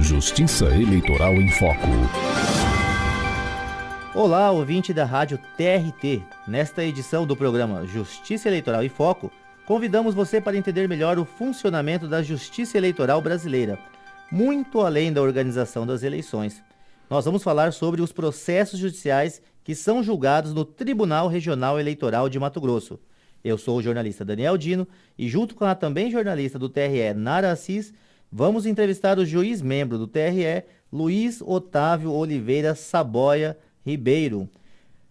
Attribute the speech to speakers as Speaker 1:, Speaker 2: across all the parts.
Speaker 1: Justiça Eleitoral em Foco.
Speaker 2: Olá, ouvinte da Rádio TRT. Nesta edição do programa Justiça Eleitoral em Foco, convidamos você para entender melhor o funcionamento da Justiça Eleitoral brasileira, muito além da organização das eleições. Nós vamos falar sobre os processos judiciais que são julgados no Tribunal Regional Eleitoral de Mato Grosso. Eu sou o jornalista Daniel Dino e, junto com a também jornalista do TRE, Nara Assis, vamos entrevistar o juiz-membro do TRE, Luiz Otávio Oliveira Saboia Ribeiro.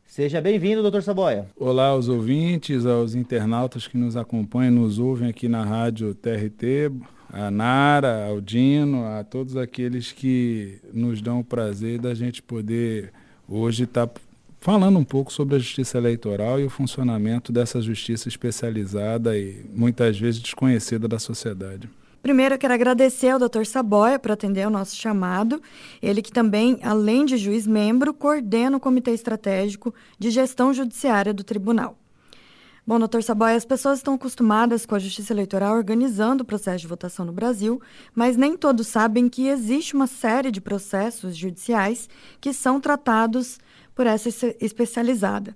Speaker 2: Seja bem-vindo, doutor Saboia.
Speaker 3: Olá aos ouvintes, aos internautas que nos acompanham, nos ouvem aqui na Rádio TRT, a Nara, ao Dino, a todos aqueles que nos dão o prazer da gente poder hoje estar falando um pouco sobre a justiça eleitoral e o funcionamento dessa justiça especializada e muitas vezes desconhecida da sociedade.
Speaker 4: Primeiro, eu quero agradecer ao Dr. Saboia por atender o nosso chamado. Ele que também, além de juiz-membro, coordena o Comitê Estratégico de Gestão Judiciária do Tribunal. Bom, Dr. Saboia, as pessoas estão acostumadas com a Justiça Eleitoral organizando o processo de votação no Brasil, mas nem todos sabem que existe uma série de processos judiciais que são tratados por essa especializada.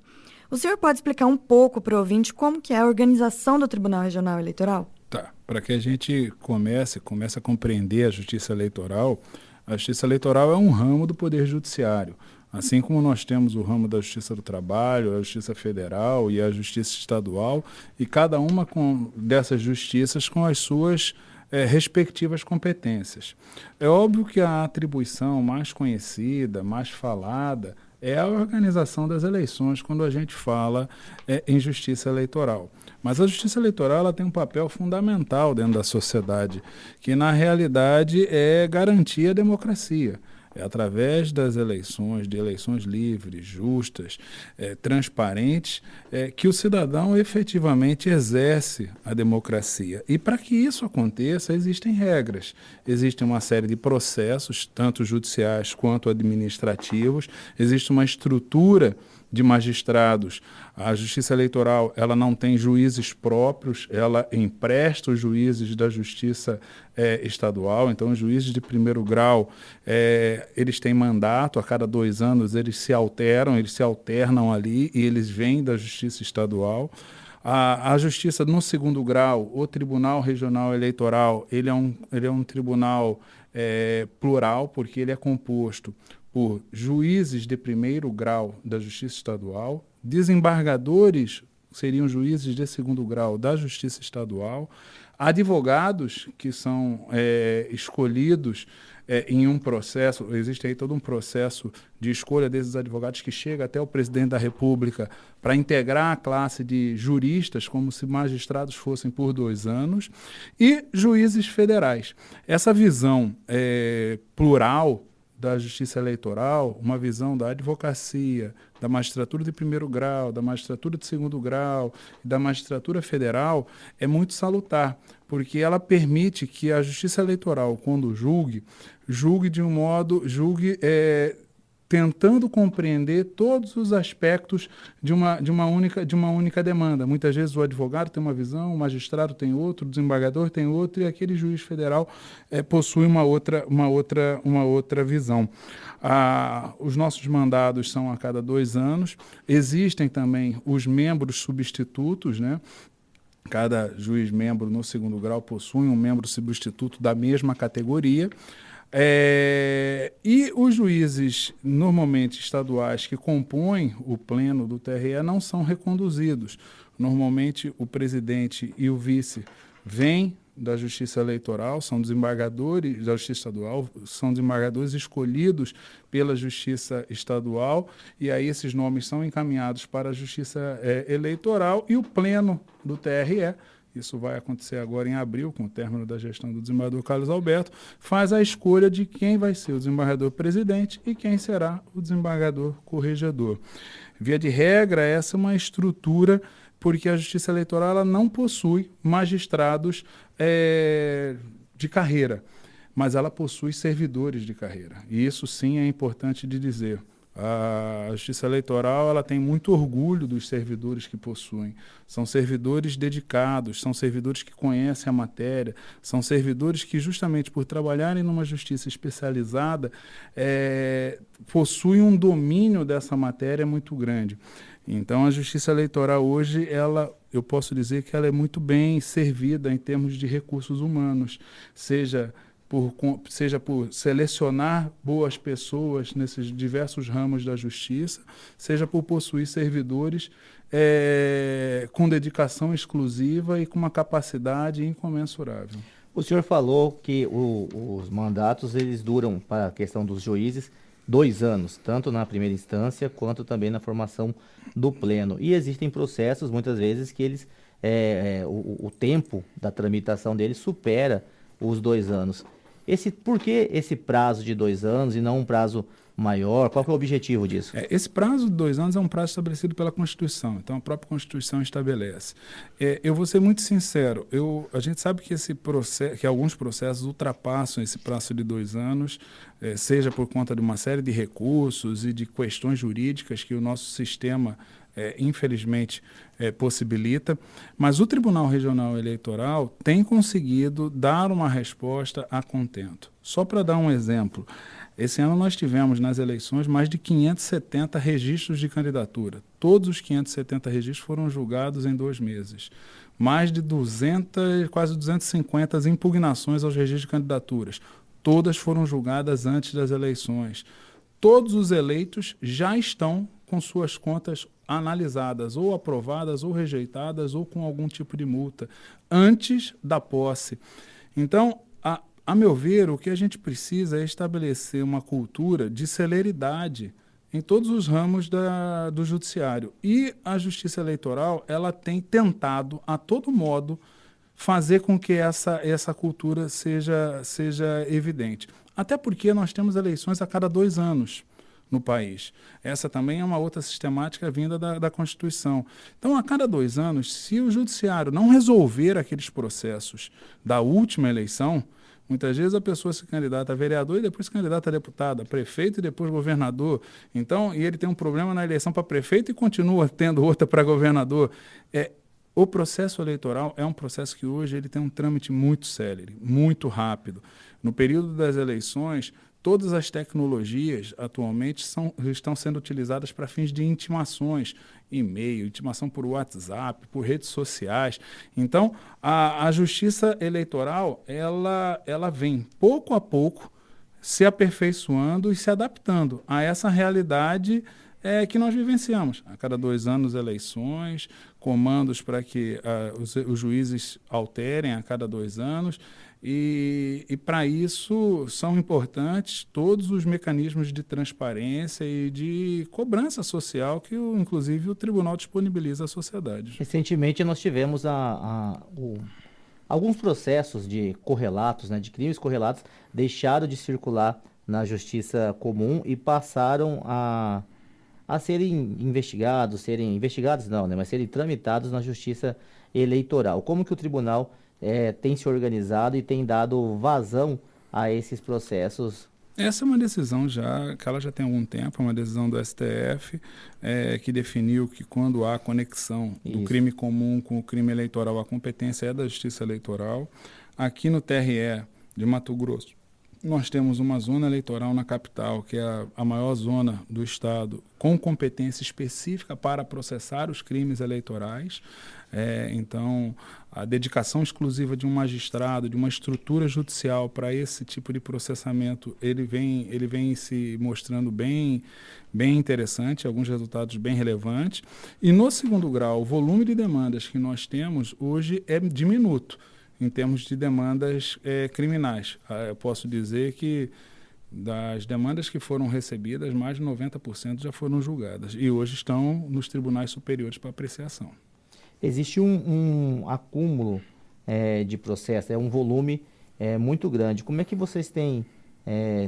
Speaker 4: O senhor pode explicar um pouco para o ouvinte como que é a organização do Tribunal Regional Eleitoral?
Speaker 3: Tá, para que a gente comece a compreender a justiça eleitoral é um ramo do Poder Judiciário. Assim como nós temos o ramo da Justiça do Trabalho, a Justiça Federal e a Justiça Estadual, e cada uma dessas justiças com as suas respectivas competências. É óbvio que a atribuição mais conhecida, mais falada, é a organização das eleições quando a gente fala em justiça eleitoral. Mas a justiça eleitoral ela tem um papel fundamental dentro da sociedade, que na realidade é garantir a democracia. É através das eleições, de eleições livres, justas, transparentes, que o cidadão efetivamente exerce a democracia. E para que isso aconteça, existem regras. Existe uma série de processos, tanto judiciais quanto administrativos. Existe uma estrutura de magistrados. A Justiça Eleitoral ela não tem juízes próprios, ela empresta os juízes da Justiça Estadual. Então, os juízes de primeiro grau, eles têm mandato, a cada 2 anos eles se alternam ali e eles vêm da Justiça Estadual. A Justiça no segundo grau, o Tribunal Regional Eleitoral, ele é um tribunal plural, porque ele é composto por juízes de primeiro grau da Justiça Estadual, desembargadores seriam juízes de segundo grau da Justiça Estadual, advogados que são escolhidos em um processo, existe aí todo um processo de escolha desses advogados que chega até o presidente da República para integrar a classe de juristas como se magistrados fossem por 2 anos, e juízes federais. Essa visão plural da justiça eleitoral, uma visão da advocacia, da magistratura de primeiro grau, da magistratura de segundo grau e da magistratura federal é muito salutar, porque ela permite que a justiça eleitoral, quando julgue tentando compreender todos os aspectos de uma única demanda. Muitas vezes o advogado tem uma visão, o magistrado tem outra, o desembargador tem outra, e aquele juiz federal possui uma outra visão. Os nossos mandados são a cada 2 anos. Existem também os membros substitutos, né? Cada juiz-membro no segundo grau possui um membro substituto da mesma categoria. E os juízes, normalmente estaduais, que compõem o pleno do TRE não são reconduzidos. Normalmente o presidente e o vice vêm da Justiça Eleitoral, são desembargadores da Justiça Estadual, são desembargadores escolhidos pela Justiça Estadual, e aí esses nomes são encaminhados para a Justiça Eleitoral e o pleno do TRE. Isso vai acontecer agora em abril, com o término da gestão do desembargador Carlos Alberto, faz a escolha de quem vai ser o desembargador presidente e quem será o desembargador corregedor. Via de regra, essa é uma estrutura, porque a Justiça Eleitoral ela não possui magistrados de carreira, mas ela possui servidores de carreira. E isso sim é importante de dizer. A Justiça Eleitoral ela tem muito orgulho dos servidores que possuem. São servidores dedicados, são servidores que conhecem a matéria, são servidores que, justamente por trabalharem numa justiça especializada, possuem um domínio dessa matéria muito grande. Então, a Justiça Eleitoral hoje, eu posso dizer que ela é muito bem servida em termos de recursos humanos, seja por selecionar boas pessoas nesses diversos ramos da justiça, seja por possuir servidores com dedicação exclusiva e com uma capacidade incomensurável.
Speaker 2: O senhor falou que os mandatos eles duram, para a questão dos juízes, 2 anos, tanto na primeira instância quanto também na formação do pleno. E existem processos, muitas vezes, que eles o tempo da tramitação deles supera os 2 anos. Por que esse prazo de 2 anos e não um prazo maior? Qual que é o objetivo disso?
Speaker 3: Esse prazo de 2 anos é um prazo estabelecido pela Constituição, então a própria Constituição estabelece. Eu vou ser muito sincero, a gente sabe que que alguns processos ultrapassam esse prazo de 2 anos, seja por conta de uma série de recursos e de questões jurídicas que o nosso sistema infelizmente possibilita, mas o Tribunal Regional Eleitoral tem conseguido dar uma resposta a contento. Só para dar um exemplo, esse ano nós tivemos nas eleições mais de 570 registros de candidatura. Todos os 570 registros foram julgados em 2 meses. Mais de 200, quase 250 impugnações aos registros de candidaturas. Todas foram julgadas antes das eleições. Todos os eleitos já estão com suas contas analisadas, ou aprovadas, ou rejeitadas, ou com algum tipo de multa, antes da posse. Então, a meu ver, o que a gente precisa é estabelecer uma cultura de celeridade em todos os ramos do judiciário. E a Justiça Eleitoral, ela tem tentado, a todo modo, fazer com que essa cultura seja evidente. Até porque nós temos eleições a cada 2 anos no país. Essa também é uma outra sistemática vinda da Constituição. Então, a cada 2 anos, se o judiciário não resolver aqueles processos da última eleição, muitas vezes a pessoa se candidata a vereador e depois se candidata a deputado, a prefeito e depois governador. Então, e ele tem um problema na eleição para prefeito e continua tendo outra para governador. O processo eleitoral é um processo que hoje ele tem um trâmite muito célere, muito rápido. No período das eleições, todas as tecnologias atualmente estão sendo utilizadas para fins de intimações, e-mail, intimação por WhatsApp, por redes sociais. Então, a Justiça Eleitoral, ela vem pouco a pouco se aperfeiçoando e se adaptando a essa realidade que nós vivenciamos. A cada 2 anos, eleições, comandos para que os juízes alterem a cada 2 anos. E para isso são importantes todos os mecanismos de transparência e de cobrança social que, inclusive, o tribunal disponibiliza à sociedade.
Speaker 2: Recentemente nós tivemos alguns processos de correlatos, de crimes correlatos, deixaram de circular na justiça comum e passaram a serem investigados, mas serem tramitados na justiça eleitoral. Como que o tribunal tem se organizado e tem dado vazão a esses processos?
Speaker 3: Essa é uma decisão que ela já tem algum tempo, é uma decisão do STF, que definiu que quando há conexão do crime comum com o crime eleitoral, a competência é da Justiça Eleitoral. Aqui no TRE de Mato Grosso, nós temos uma zona eleitoral na capital, que é a maior zona do estado, com competência específica para processar os crimes eleitorais. Então, a dedicação exclusiva de um magistrado, de uma estrutura judicial para esse tipo de processamento, ele vem se mostrando bem interessante, alguns resultados bem relevantes. E no segundo grau, o volume de demandas que nós temos hoje é diminuto em termos de demandas criminais. Eu posso dizer que das demandas que foram recebidas, mais de 90% já foram julgadas e hoje estão nos tribunais superiores para apreciação.
Speaker 2: Existe um acúmulo de processos, um volume muito grande. Como é que vocês têm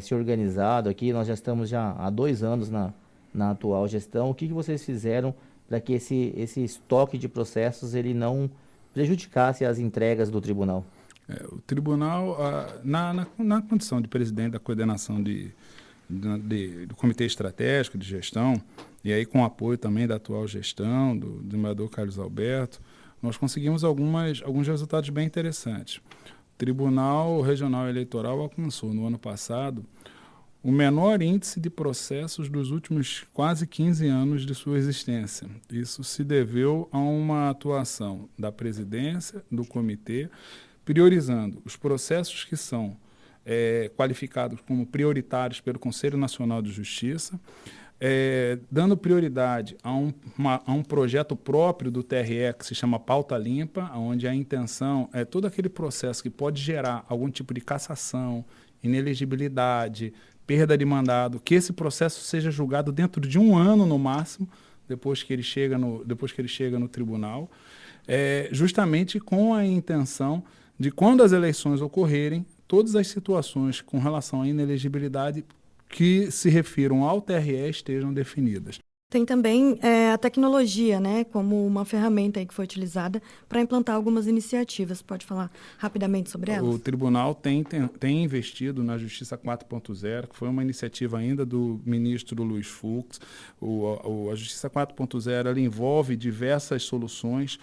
Speaker 2: se organizado aqui? Nós já estamos há 2 anos na atual gestão. O que vocês fizeram para que esse estoque de processos ele não prejudicasse as entregas do tribunal?
Speaker 3: O tribunal, na condição de presidente da coordenação do Comitê Estratégico de Gestão, e aí com o apoio também da atual gestão, do desembargador Carlos Alberto, nós conseguimos alguns resultados bem interessantes. O Tribunal Regional Eleitoral alcançou, no ano passado, o menor índice de processos dos últimos quase 15 anos de sua existência. Isso se deveu a uma atuação da presidência, do comitê, priorizando os processos que são qualificados como prioritários pelo Conselho Nacional de Justiça, dando prioridade a um projeto próprio do TRE que se chama Pauta Limpa, onde a intenção é todo aquele processo que pode gerar algum tipo de cassação, inelegibilidade, perda de mandado, que esse processo seja julgado dentro de 1 ano no máximo, depois que ele chega no tribunal, justamente com a intenção de, quando as eleições ocorrerem, todas as situações com relação à inelegibilidade que se refiram ao TRE estejam definidas.
Speaker 4: Tem também a tecnologia, né, como uma ferramenta aí que foi utilizada para implantar algumas iniciativas. Pode falar rapidamente sobre elas?
Speaker 3: O tribunal tem investido na Justiça 4.0, que foi uma iniciativa ainda do ministro Luiz Fux. A Justiça 4.0 ela envolve diversas soluções,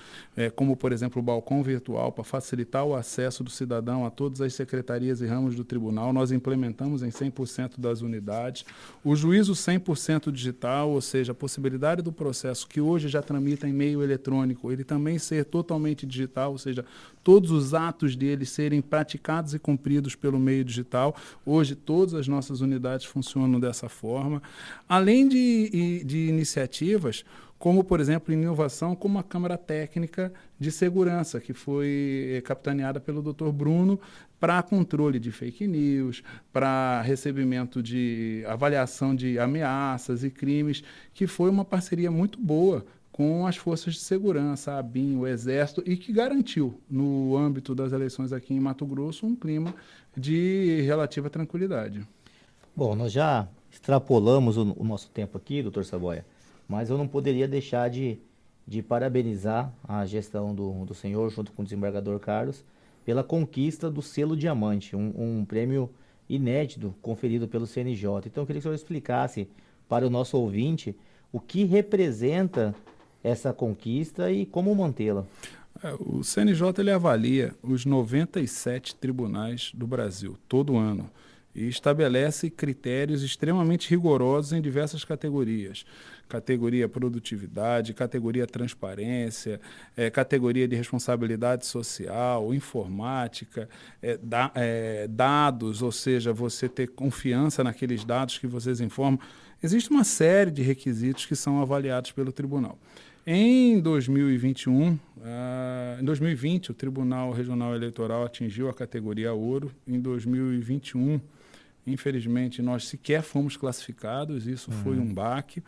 Speaker 3: como, por exemplo, o balcão virtual, para facilitar o acesso do cidadão a todas as secretarias e ramos do tribunal. Nós implementamos em 100% das unidades. O juízo 100% digital, ou seja, a possibilidade do processo que hoje já tramita em meio eletrônico, ele também ser totalmente digital, ou seja, todos os atos dele serem praticados e cumpridos pelo meio digital. Hoje todas as nossas unidades funcionam dessa forma. Além de iniciativas, como, por exemplo, inovação como a Câmara Técnica de Segurança, que foi capitaneada pelo Dr. Bruno, para controle de fake news, para recebimento de avaliação de ameaças e crimes, que foi uma parceria muito boa com as forças de segurança, a ABIN, o Exército, e que garantiu, no âmbito das eleições aqui em Mato Grosso, um clima de relativa tranquilidade.
Speaker 2: Bom, nós já extrapolamos o nosso tempo aqui, doutor Saboia, mas eu não poderia deixar de parabenizar a gestão do senhor, junto com o desembargador Carlos, pela conquista do selo Diamante, um prêmio inédito conferido pelo CNJ. Então, eu queria que o senhor explicasse para o nosso ouvinte o que representa essa conquista e como mantê-la.
Speaker 3: O CNJ ele avalia os 97 tribunais do Brasil, todo ano, e estabelece critérios extremamente rigorosos em diversas categorias. Categoria produtividade, categoria transparência, categoria de responsabilidade social, informática, dados, ou seja, você ter confiança naqueles dados que vocês informam. Existe uma série de requisitos que são avaliados pelo tribunal. Em 2020, o Tribunal Regional Eleitoral atingiu a categoria ouro. Em 2021, infelizmente, nós sequer fomos classificados, isso foi um baque.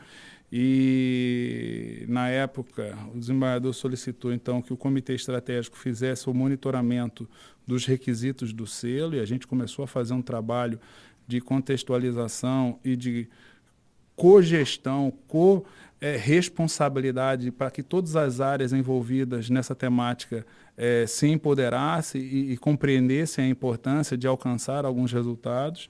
Speaker 3: E, na época, o desembargador solicitou, então, que o Comitê Estratégico fizesse o monitoramento dos requisitos do selo, e a gente começou a fazer um trabalho de contextualização e de cogestão, responsabilidade para que todas as áreas envolvidas nessa temática se empoderassem e compreendessem a importância de alcançar alguns resultados.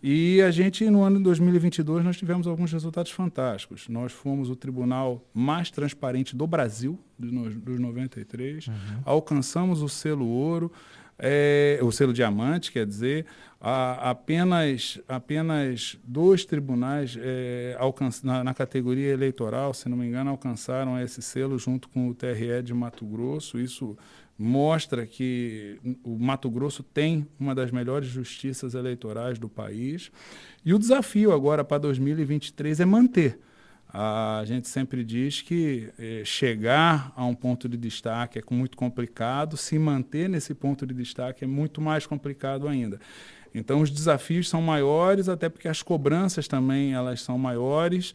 Speaker 3: E a gente, no ano de 2022, nós tivemos alguns resultados fantásticos. Nós fomos o tribunal mais transparente do Brasil, dos 93, alcançamos o selo ouro, o selo diamante, quer dizer, apenas 2 tribunais na categoria eleitoral, se não me engano, alcançaram esse selo junto com o TRE de Mato Grosso. Isso mostra que o Mato Grosso tem uma das melhores justiças eleitorais do país. E o desafio agora para 2023 é manter. A gente sempre diz que chegar a um ponto de destaque é muito complicado, se manter nesse ponto de destaque é muito mais complicado ainda. Então, os desafios são maiores, até porque as cobranças também elas são maiores,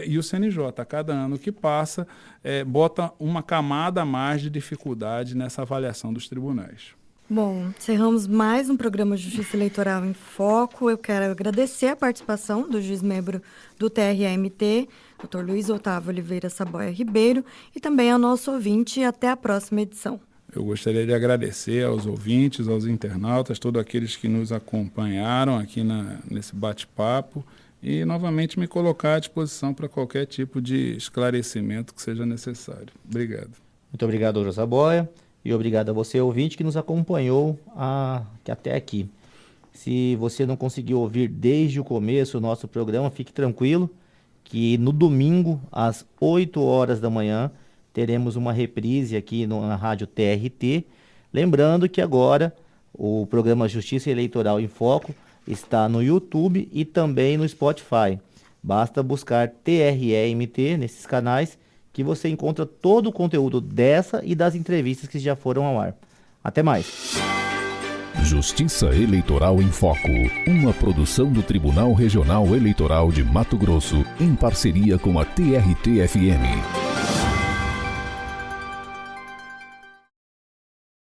Speaker 3: e o CNJ, a cada ano que passa, bota uma camada a mais de dificuldade nessa avaliação dos tribunais.
Speaker 4: Bom, encerramos mais um programa Justiça Eleitoral em Foco. Eu quero agradecer a participação do juiz-membro do TRE-MT, Dr. Luiz Otávio Oliveira Saboia Ribeiro, e também ao nosso ouvinte. Até a próxima edição.
Speaker 3: Eu gostaria de agradecer aos ouvintes, aos internautas, todos aqueles que nos acompanharam aqui nesse bate-papo e novamente me colocar à disposição para qualquer tipo de esclarecimento que seja necessário. Obrigado.
Speaker 2: Muito obrigado, Dr. Saboia, e obrigado a você, ouvinte, que nos acompanhou até aqui. Se você não conseguiu ouvir desde o começo o nosso programa, fique tranquilo que no domingo, às 8 horas da manhã, teremos uma reprise aqui na Rádio TRT. Lembrando que agora o programa Justiça Eleitoral em Foco está no YouTube e também no Spotify. Basta buscar TREMT nesses canais que você encontra todo o conteúdo dessa e das entrevistas que já foram ao ar. Até mais!
Speaker 1: Justiça Eleitoral em Foco, uma produção do Tribunal Regional Eleitoral de Mato Grosso, em parceria com a TRT-FM.